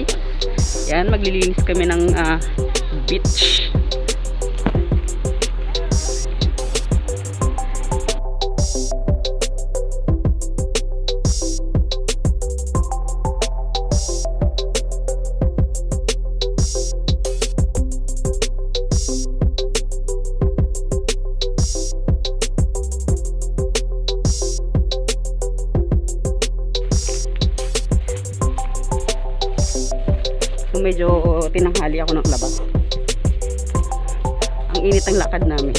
guys. Yan, maglilinis kami ng beach. Medyo tinanghali ako ng labas. Ang init ang lakad namin.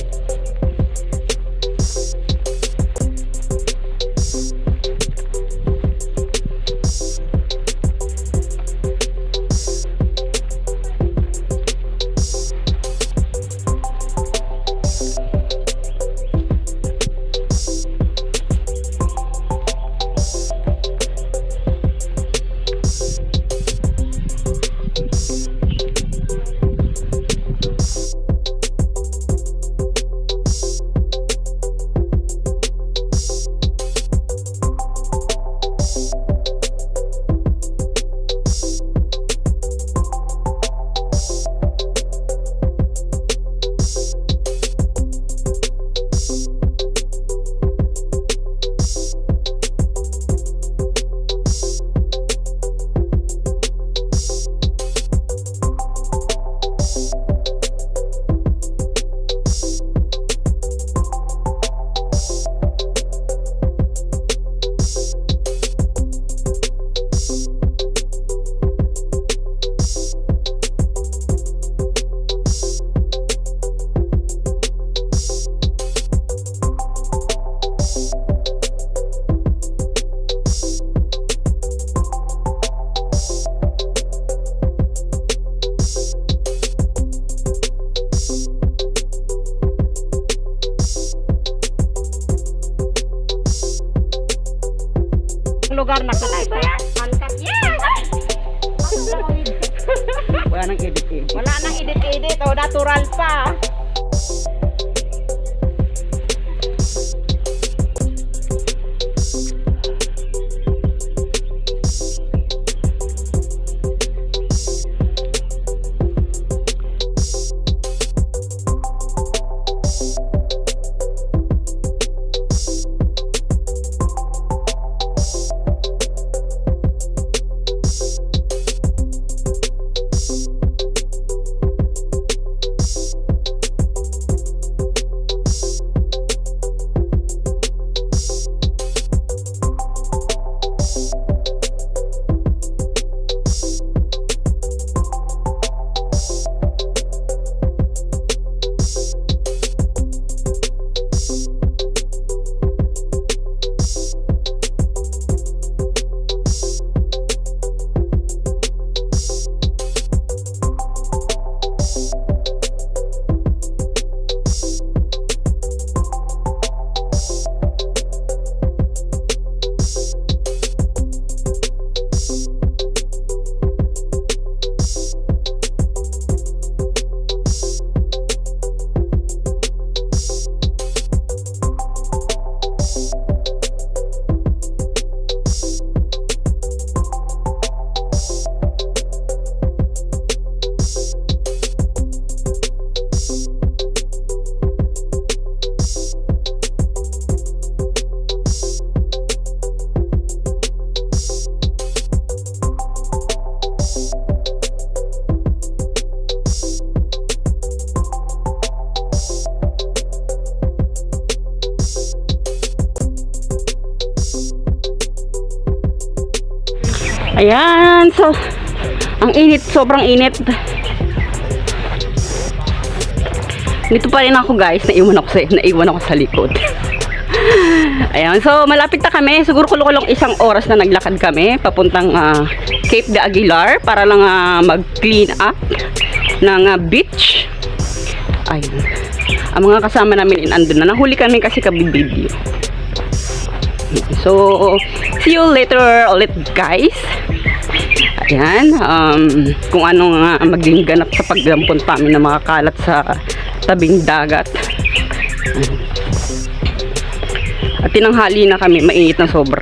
Lugar na kulay ba yan? Angkat. Yes! Wala nang edit-edit. Wala nang edit-edit. O, natural pa. Ayan, so ang init, sobrang init. Dito pa rin ako guys, naiwan ako sa likod. Ayan, so malapit na kami. Siguro kulong isang oras na naglakad kami papuntang Cape de Aguilar para lang mag-clean up ng beach. Ayun. Ang mga kasama namin andun na. Nahuli kami kasi kabibideo. So, see you later ulit guys. Ayan, kung anong maging ganap sa pagdampon namin ng mga kalat sa tabing dagat. At tinanghali na kami, mainit na sobra.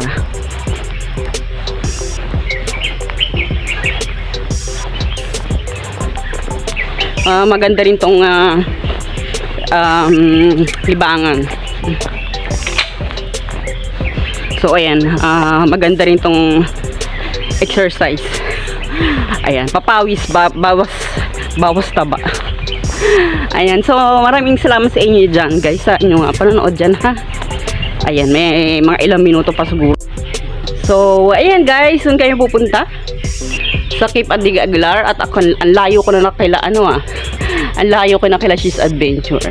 Maganda rin tong libangan. So ayan, maganda rin tong exercise. Ayan, papawis, bawas taba. Ayan, so maraming salamat sa inyo dyan guys, sa inyong panonood dyan ha. Ayan, may mga ilang minuto pa siguro. So ayan guys, doon kayo pupunta sa Cape Aguilar. At ako, ang layo ko na kaila ang layo ko na kaila She's Adventure.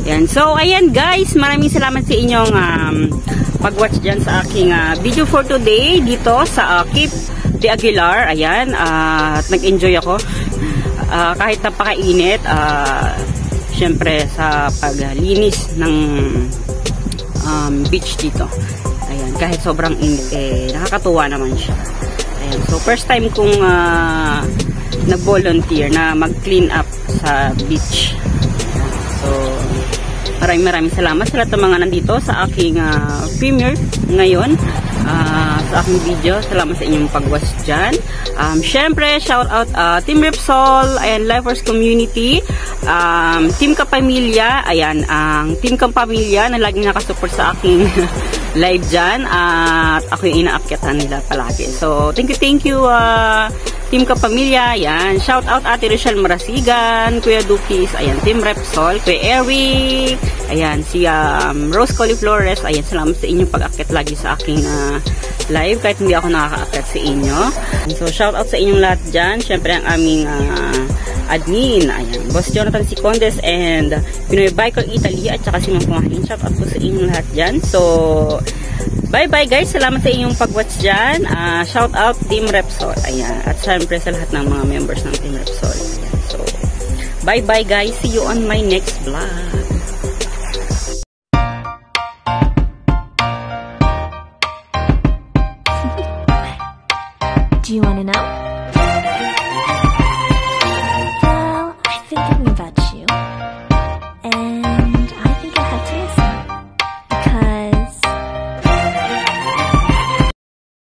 Yan. So, ayan guys, maraming salamat sa inyong pag-watch dyan sa aking video for today dito sa Cape de Aguilar. Ayan, at nag-enjoy ako. Kahit napakainit, syempre sa paglinis ng beach dito. Ayan, kahit sobrang init, nakakatuwa naman siya. Ayan, so first time kong nag-volunteer na mag-clean up sa beach. So, maraming salamat sa lahat ng mga nandito sa aking premiere ngayon, sa aking video. Salamat sa inyong pag-watch dyan. Syempre, shout out Team Repsol, ayan, Lifers Community, Team Kapamilya, ayan, ang Team Kapamilya na laging nakasupport sa aking live dyan, at ako yung inaakyatan nila palagi. So, thank you, Team Kapamilya, ayan, shout out Ate Rochelle Marasigan, Kuya Dukis, ayan, Team Repsol, Kuya Eric, ayan, si Rose Coliflores, ayan, salamat sa inyong pag-akyat lagi sa aking live, kahit hindi ako nakaka-akyat sa inyo. So, shout out sa inyong lahat dyan, syempre ang aming admin, ayan, Boss Jonathan Sicondes and Pinoy Biker Italy, at saka si Mang Pumahalin, shout out po sa inyong lahat dyan. So, bye-bye guys, salamat sa inyong pag-watch dyan. Shout out Team Repsol, ayan, at syempre sa lahat ng mga members ng Team Repsol. Ayan. So, bye-bye guys, see you on my next vlog. Do you want to know?